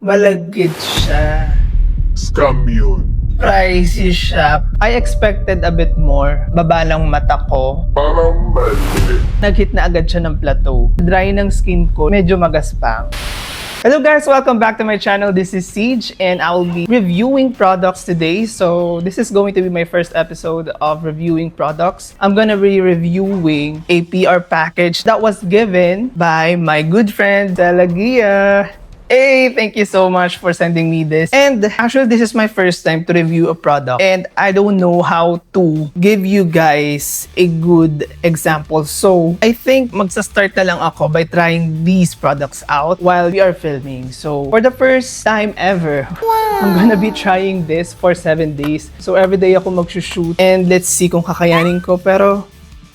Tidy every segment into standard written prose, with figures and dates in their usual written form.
Malagkit siya. Scam yun. Pricey siya. I expected a bit more. Baba lang mata ko. Parang mali. Nag-hit na agad siya ng plateau. Dry ng skin ko, medyo magaspang. Hello guys, welcome back to my channel. This is Siege and I will be reviewing products today. So this is going to be my first episode of reviewing products. I'm gonna be reviewing a PR package that was given by my good friend Delagia. Hey, thank you so much for sending me this. And actually, this is my first time to review a product. And I don't know how to give you guys a good example. So, I think magsa-start na lang ako by trying these products out while we are filming. So, for the first time ever, I'm gonna be trying this for 7 days. So, every day ako mag-shoot. And let's see kung kakayanin ko. Pero,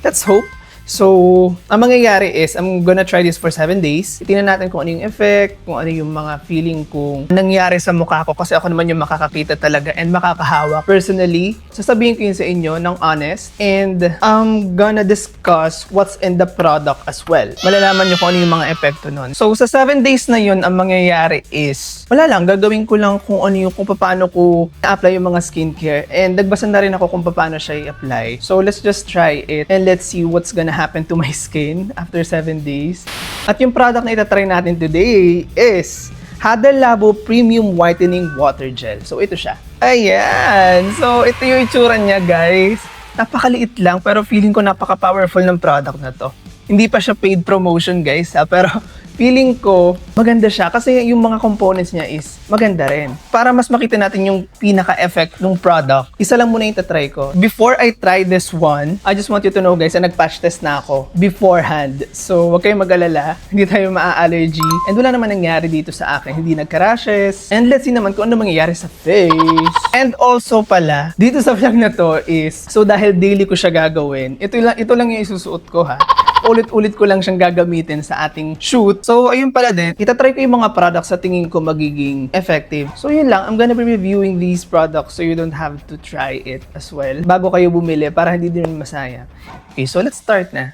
let's hope. So, ang mangyayari is, I'm gonna try this for 7 days. Tingnan natin kung ano yung effect, kung ano yung mga feeling kong nangyari sa mukha ko kasi ako naman yung makakakita talaga and makakahawak. Personally, sasabihin ko yun sa inyo ng honest and I'm gonna discuss what's in the product as well. Malalaman nyo kung ano yung mga epekto nun. So, sa 7 days na yun, ang mangyayari is, wala lang, gagawin ko lang kung ano yung, kung paano ko na-apply yung mga skincare and nagbasa na rin ako kung paano siya i-apply. So, let's just try it and let's see what's gonna happen to my skin after 7 days. At yung product na itatry natin today is Hada Labo Premium Whitening Water Gel. So ito siya. Ayan! So ito yung itsura niya, guys. Napakaliit lang pero feeling ko napaka-powerful ng product na to. Hindi pa siya paid promotion, guys, pero feeling ko maganda siya kasi yung mga components niya is maganda rin. Para mas makita natin yung pinaka-effect ng product, isa lang muna yung tatry ko. Before I try this one, I just want you to know, guys, na nag-patch test na ako beforehand. So, huwag kayong mag-alala, hindi tayo maa-allergy. And wala naman nangyari dito sa akin, hindi nagka-rashes. And let's see naman kung ano mangyayari sa face. And also pala, dito sa vlog na to is, so dahil daily ko siya gagawin, ito lang yung isusuot ko, ha. Ulit-ulit ko lang siyang gagamitin sa ating shoot. So, ayun pala din. Itatry ko yung mga products sa tingin ko magiging effective. So, yun lang. I'm gonna be reviewing these products so you don't have to try it as well bago kayo bumili para hindi din masaya. Okay, so let's start na.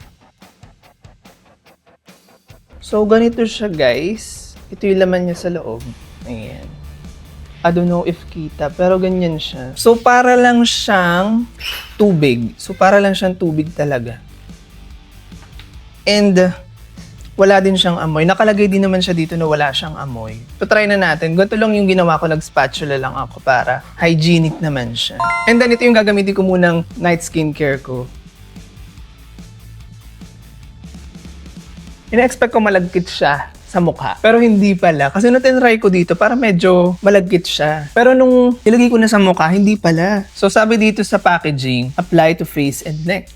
So, ganito siya, guys. Ito yung laman niya sa loob. Ayan. I don't know if kita, pero ganyan siya. So, para lang siyang tubig. Talaga. And wala din siyang amoy. Nakalagay din naman siya dito na wala siyang amoy. So try na natin. Ganito lang yung ginawa ko. Nag-spatula lang ako para hygienic naman siya. And then ito yung gagamitin ko munang night skincare ko. Ina-expect ko malagkit siya sa mukha. Pero hindi pala. Kasi nung tinry ko dito, para medyo malagkit siya. Pero nung ilagay ko na sa mukha, hindi pala. So sabi dito sa packaging, apply to face and neck.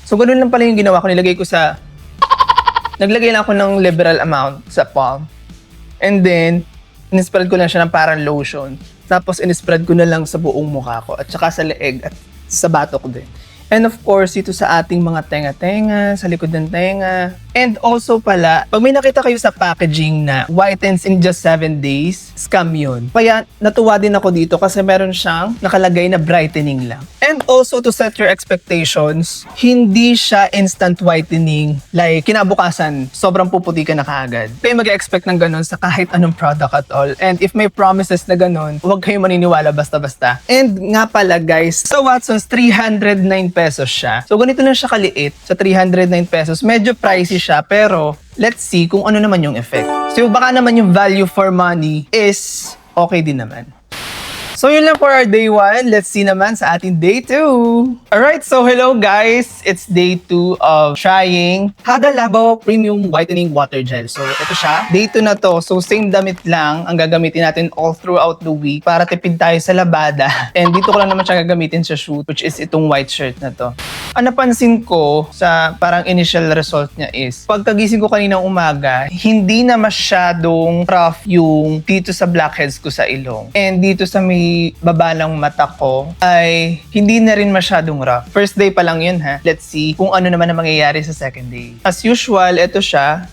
So, ganun lang pala yung ginawa ko. Naglagay lang ako ng liberal amount sa palm. And then, in-spread ko lang siya ng parang lotion. Tapos, in-spread ko na lang sa buong mukha ko. At saka sa leeg at sa batok din. And of course, dito sa ating mga tenga-tenga, sa likod ng tenga. And also pala, pag may nakita kayo sa packaging na whitens in just 7 days, scam yun. Kaya natuwa din ako dito kasi meron siyang nakalagay na brightening lang. And also to set your expectations, hindi siya instant whitening. Like, kinabukasan, sobrang puputi ka na kaagad. Kayo mag-expect ng ganun sa kahit anong product at all. And if may promises na ganun, huwag kayo maniniwala basta-basta. And nga pala, guys, sa Watsons, 309 pesos siya. So, ganito na siya kaliit sa 309 pesos. Medyo pricey siya, pero let's see kung ano naman yung effect. So, baka naman yung value for money is okay din naman. So, yun lang for our day 1. Let's see naman sa ating day 2. Alright, so hello guys! It's day 2 of trying Hada Labo Premium Whitening Water Gel. So, ito siya. Day 2 na to. So, same damit lang ang gagamitin natin all throughout the week para tipid tayo sa labada. And dito ko lang naman siya gagamitin sa shoot, which is itong white shirt na to. Ang napansin ko sa parang initial result niya is, pagkagising ko kaninang umaga, hindi na masyadong rough yung dito sa blackheads ko sa ilong. And dito sa may baba ng mata ko ay hindi na rin masyadong rough. First day pa lang yun, ha. Let's see kung ano naman ang mangyayari sa second day. As usual, ito siya.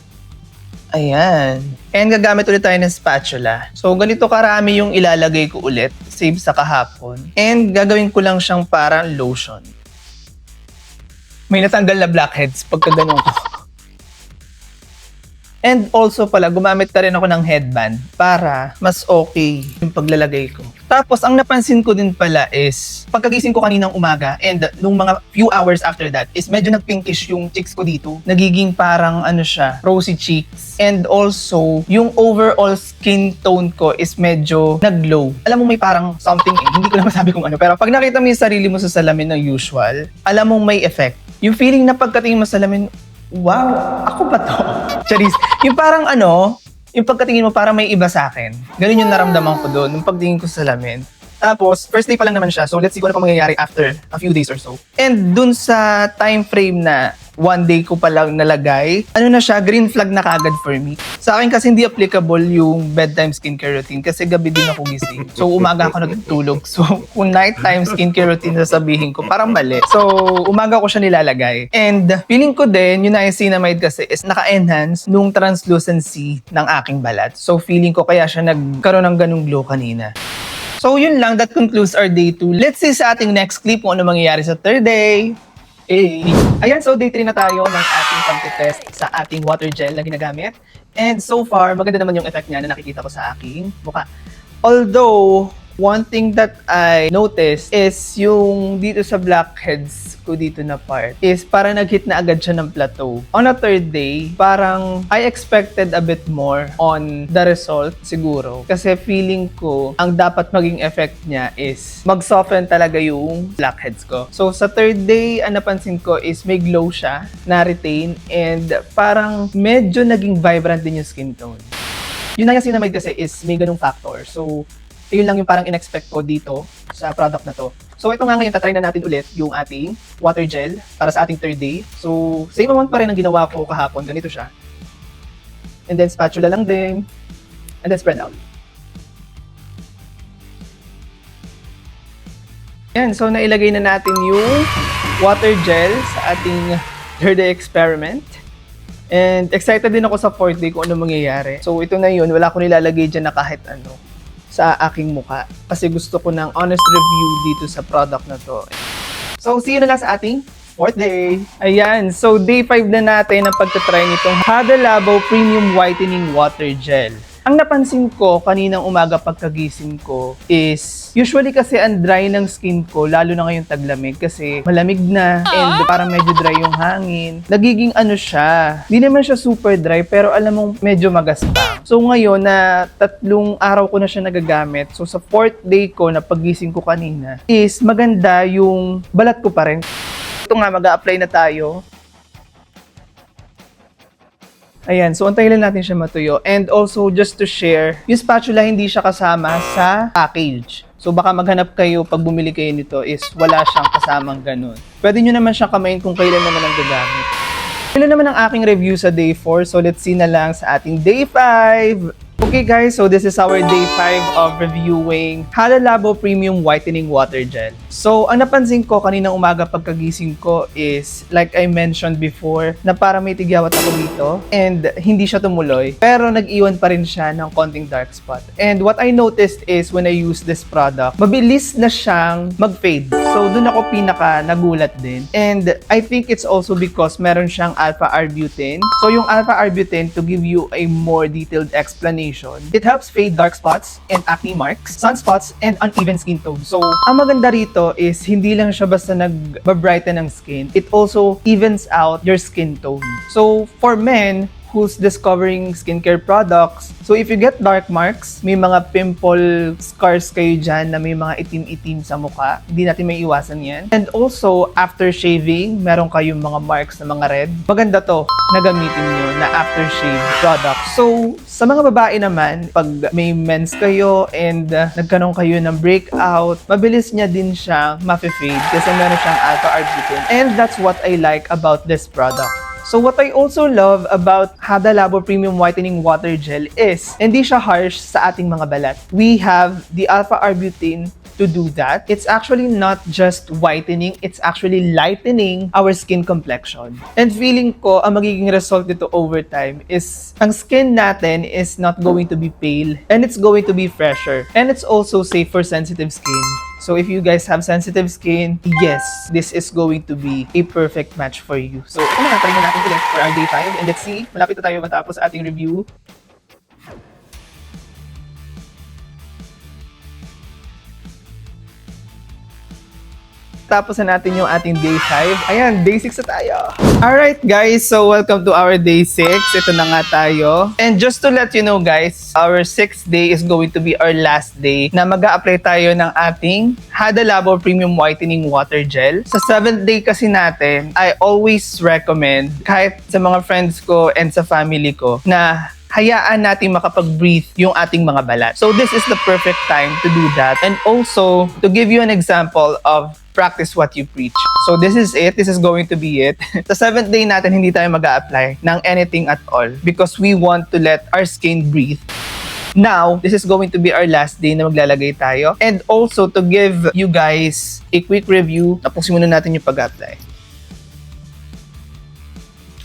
Ayan. And gagamit ulit tayo ng spatula. So, ganito karami yung ilalagay ko ulit, save sa kahapon. And gagawin ko lang siyang parang lotion. May natanggal na blackheads pagka ganun ko. And also pala, gumamit ka rin ako ng headband para mas okay yung paglalagay ko. Tapos, ang napansin ko din pala is, pagkagising ko kaninang umaga and nung mga few hours after that is medyo nag-pinkish yung cheeks ko dito. Nagiging parang ano siya, rosy cheeks. And also, yung overall skin tone ko is medyo nag-glow. Alam mo may parang something hindi ko na masabi kung ano. Pero pag nakita mo yung sarili mo sa salamin ng usual, alam mong may effect. Yung feeling na pagkatingin mo sa salamin, wow, ako ba to? Charis, yung parang yung pagkatingin mo parang may iba sa akin. Ganun yung naramdaman ko doon, nung pagtingin ko sa salamin. Tapos, first day pa lang naman siya, so let's see kung ano pa mangyayari after a few days or so. And dun sa time frame na 1 day ko pa lang nalagay, na siya, green flag na kagad for me. Sa akin kasi hindi applicable yung bedtime skincare routine kasi gabi din ako gising. So umaga ako nagtutulog. So kung nighttime skincare routine sasabihin ko, parang mali. So umaga ko siya nilalagay. And feeling ko din, yung niacinamide kasi is naka-enhance nung translucency ng aking balat. So feeling ko kaya siya nagkaroon ng ganung glow kanina. So yun lang, that concludes our day 2. Let's see sa ating next clip kung ano mangyayari sa third day. Ayan, so day 3 na tayo ng ating pagtitest sa ating water gel na ginagamit. And so far, maganda naman yung effect niya na nakikita ko sa aking mukha. Although, one thing that I noticed is yung dito sa blackheads ko dito na part is parang nag-hit na agad siya ng plateau. On a third day, parang I expected a bit more on the result siguro. Kasi feeling ko, ang dapat maging effect niya is mag-soften talaga yung blackheads ko. So sa third day, ang napansin ko is may glow siya, na-retain, and parang medyo naging vibrant din yung skin tone. Yung niacinamide kasi is may ganung factor. So, yun lang yung parang in-expect ko dito sa product na to. So ito nga ngayon, tatry na natin ulit yung ating water gel para sa ating third day. So same amount pa rin ang ginawa ko kahapon. Ganito siya. And then spatula lang din. And then spread out. Yan, so nailagay na natin yung water gel sa ating third day experiment. And excited din ako sa fourth day kung ano mangyayari. So ito na yun, wala ko nilalagay dyan na kahit ano sa aking mukha. Kasi gusto ko ng honest review dito sa product na to. So, see you na lang sa ating fourth day. Ayan, so day 5 na natin ang pagtatry nitong Hada Labo Premium Whitening Water Gel. Ang napansin ko kaninang umaga pagkagising ko is usually kasi ang dry ng skin ko, lalo na ngayong taglamig kasi malamig na and parang medyo dry yung hangin. Nagiging siya, hindi naman siya super dry pero alam mong medyo magaspang. So ngayon na 3 araw ko na siya nagagamit, so sa 4th day ko na paggising ko kanina is maganda yung balat ko pa rin. Ito nga, mag-a-apply na tayo. Ayan, so antayin lang natin siya matuyo. And also, just to share, yung spatula hindi siya kasama sa package. So baka maghanap kayo pag bumili kayo nito is wala siyang kasamang ganun. Pwede nyo naman siyang kamayin kung kailan naman ang gagamit. Kailan naman ang aking review sa day 4, so let's see na lang sa ating day 5. Okay guys, so this is our day 5 of reviewing Hada Labo Premium Whitening Water Gel. So, ang napansin ko kaninang umaga pagkagising ko is, like I mentioned before, na parang may tigyawat ako dito and hindi siya tumuloy. Pero nag-iwan pa rin siya ng konting dark spot. And what I noticed is when I use this product, mabilis na siyang mag-fade. So, dun ako pinaka nagulat din. And I think it's also because meron siyang alpha-arbutin. So, yung alpha-arbutin, to give you a more detailed explanation, it helps fade dark spots and acne marks, sunspots, and uneven skin tone. So, ang maganda rito is hindi lang siya basta nag-brighten ng skin. It also evens out your skin tone. So, for men who's discovering skincare products, so if you get dark marks, may mga pimple scars kayo dyan na may mga itim-itim sa mukha, hindi natin may iwasan yan. And also, after shaving, meron kayong mga marks na mga red, maganda to na gamitin nyo na aftershave product. So, sa mga babae naman, pag may mens kayo and nagkaroon kayo ng breakout, mabilis niya din siyang ma-fade kasi meron siyang alpha-arbutin. And that's what I like about this product. So what I also love about Hada Labo Premium Whitening Water Gel is hindi siya harsh sa ating mga balat. We have the alpha-arbutin to do that. It's actually not just whitening, it's actually lightening our skin complexion. And feeling ko, ang magiging result nito over time is ang skin natin is not going to be pale and it's going to be fresher. And it's also safe for sensitive skin. So if you guys have sensitive skin, yes, this is going to be a perfect match for you. So, try na natin ulit for our day 5 and let's see, malapit na tayo matapos ating review. Tapos na natin yung ating day 5. Ayan, day 6 na tayo. Alright guys, so welcome to our day 6. Ito na nga tayo. And just to let you know guys, our 6th day is going to be our last day na mag-a-apply tayo ng ating Hada Labo Premium Whitening Water Gel. Sa 7th day kasi natin, I always recommend kahit sa mga friends ko and sa family ko na hayaan natin makapag-breathe yung ating mga balat. So this is the perfect time to do that. And also, to give you an example of practice what you preach. So this is it. This is going to be it. Sa 7th day natin, hindi tayo mag-a-apply ng anything at all because we want to let our skin breathe. Now, this is going to be our last day na maglalagay tayo. And also, to give you guys a quick review, tapusin muna natin yung pag-apply.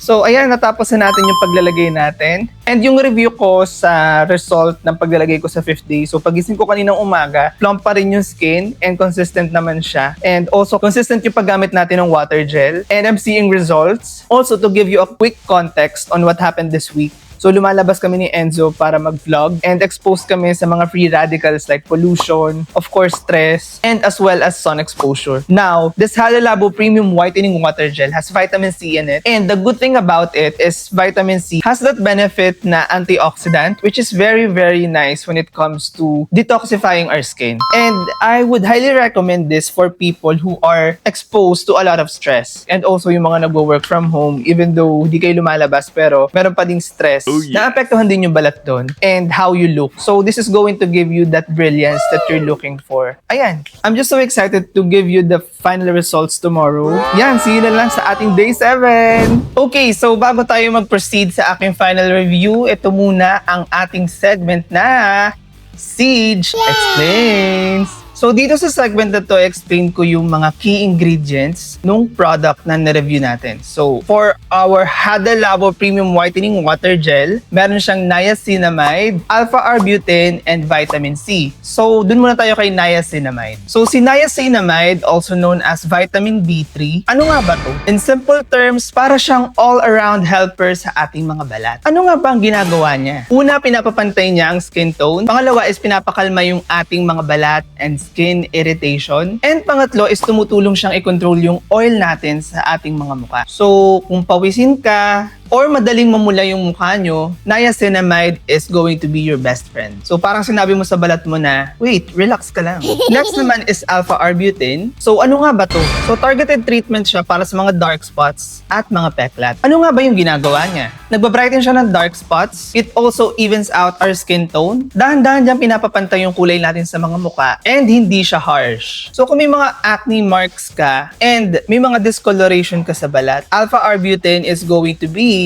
So, ayan, natapos na natin yung paglalagay natin. And yung review ko sa result ng paglalagay ko sa 5th day. So, pagising ko kaninang umaga, plump pa rin yung skin and consistent naman siya. And also, consistent yung paggamit natin ng water gel. And I'm seeing results. Also, to give you a quick context on what happened this week. So, lumalabas kami ni Enzo para mag-vlog and expose kami sa mga free radicals like pollution, of course, stress, and as well as sun exposure. Now, this Hada Labo Premium Whitening Water Gel has vitamin C in it. And the good thing about it is vitamin C has that benefit na antioxidant, which is very, very nice when it comes to detoxifying our skin. And I would highly recommend this for people who are exposed to a lot of stress. And also yung mga nagwo-work from home, even though di kayo lumalabas, pero meron pa ding stress. Naapektuhan din yung balat doon and how you look. So this is going to give you that brilliance that you're looking for. Ayan. I'm just so excited to give you the final results tomorrow. Yan, see you na lang sa ating day 7. Okay, so bago tayo mag-proceed sa aking final review, ito muna ang ating segment na Siege Explains. So dito sa segment na to, explain ko yung mga key ingredients nung product na na-review natin. So for our Hada Labo Premium Whitening Water Gel, meron siyang niacinamide, alpha-arbutin, and vitamin C. So dun muna tayo kay niacinamide. So si niacinamide, also known as vitamin B3, ano nga ba to? In simple terms, para siyang all-around helper sa ating mga balat. Ano nga ba ang ginagawa niya? Una, pinapapantay niya ang skin tone. Pangalawa is pinapakalma yung ating mga balat and skin irritation. And pangatlo is tumutulong siyang i-control yung oil natin sa ating mga mukha. So, kung pawisin ka or madaling mamula yung mukha nyo, niacinamide is going to be your best friend. So, parang sinabi mo sa balat mo na, wait, relax ka lang. Next naman is alpha-arbutin. So, ano nga ba to? So, targeted treatment siya para sa mga dark spots at mga peklat. Ano nga ba yung ginagawa niya? Nagbabrighten siya ng dark spots. It also evens out our skin tone. Dahan-dahan dyan pinapapantay yung kulay natin sa mga mukha. And hindi siya harsh. So, kung may mga acne marks ka and may mga discoloration ka sa balat, alpha-arbutin is going to be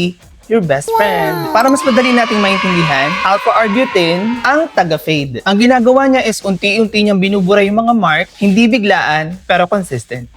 your best friend. Para mas madali nating maintindihan, alpha-arbutin ang taga-fade. Ang ginagawa niya is unti-unti niyang binubura yung mga mark, hindi biglaan, pero consistent.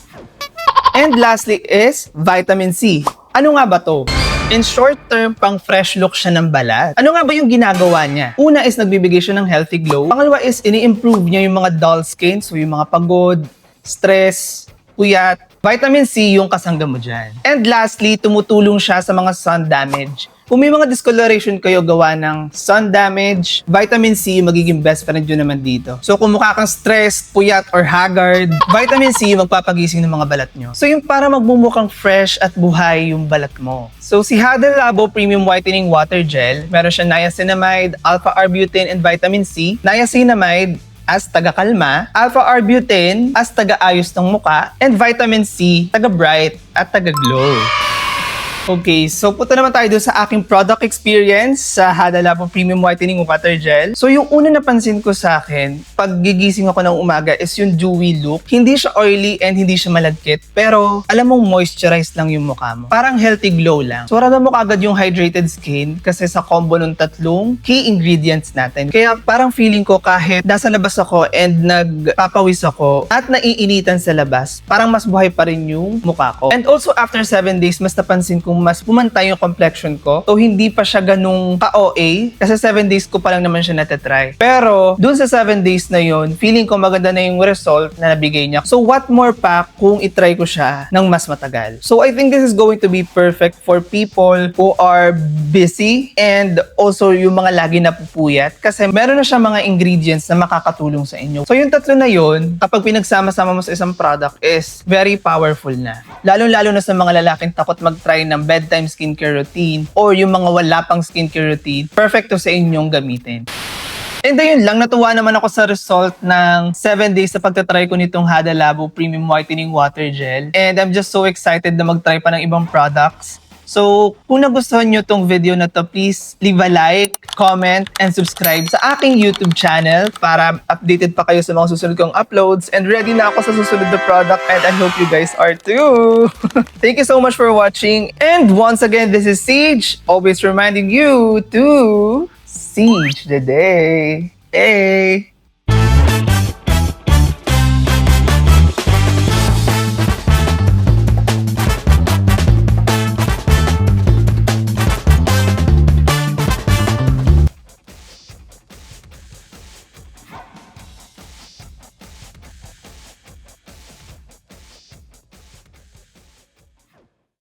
And lastly is vitamin C. Ano nga ba to? In short term, pang fresh look siya ng balat. Ano nga ba yung ginagawa niya? Una is nagbibigay siya ng healthy glow. Pangalawa is ini-improve niya yung mga dull skin, so yung mga pagod, stress, puyat. Vitamin C yung kasangga mo dyan. And lastly, tumutulong siya sa mga sun damage. Kung may mga discoloration kayo gawa ng sun damage, vitamin C yung magiging best friend yun naman dito. So kung mukha kang stressed, puyat, or haggard, vitamin C yung magpapagising ng mga balat nyo. So yung para magmumukhang fresh at buhay yung balat mo. So si Hada Labo Premium Whitening Water Gel, meron siya niacinamide, alpha-arbutin, and vitamin C. Niacinamide as taga-kalma, alpha-arbutin as taga-ayos ng muka, and vitamin C, taga-bright at taga-glow. Okay, so punta naman tayo doon sa aking product experience sa Hada Labo Premium Whitening Water Gel. So yung una napansin ko sa akin, pag gigising ako ng umaga is yung dewy look. Hindi siya oily and hindi siya malagkit, pero alam mong moisturized lang yung mukha mo. Parang healthy glow lang. So ramdam mo kagad yung hydrated skin kasi sa combo ng tatlong key ingredients natin. Kaya parang feeling ko kahit nasa labas ako and nagpapawis ako at naiinitan sa labas, parang mas buhay pa rin yung mukha ko. And also after 7 days, mas napansin kong mas pumantay yung complexion ko. So hindi pa siya ganung ka-OA kasi 7 days ko pa lang naman siya natatry. Pero dun sa 7 days na yun, feeling ko maganda na yung result na nabigay niya. So what more pa kung itry ko siya ng mas matagal? So I think this is going to be perfect for people who are busy and also yung mga lagi napupuyat kasi meron na siya mga ingredients na makakatulong sa inyo. So yung tatlo na yun, kapag pinagsama-sama mo sa isang product is very powerful na. Lalo-lalo na sa mga lalaking takot mag-try ng bedtime skincare routine or yung mga wala pang skincare routine, perfecto sa inyong gamitin. And ayun lang, natuwa naman ako sa result ng 7 days sa pagtatry ko nitong Hada Labo Premium Whitening Water Gel. And I'm just so excited na mag-try pa ng ibang products. So, kung nagustuhan nyo tong video na to, please leave a like, comment, and subscribe sa aking YouTube channel para updated pa kayo sa mga susunod kong uploads. And ready na ako sa susunod na product and I hope you guys are too. Thank you so much for watching. And once again, this is Siege, always reminding you to Siege the day. Hey!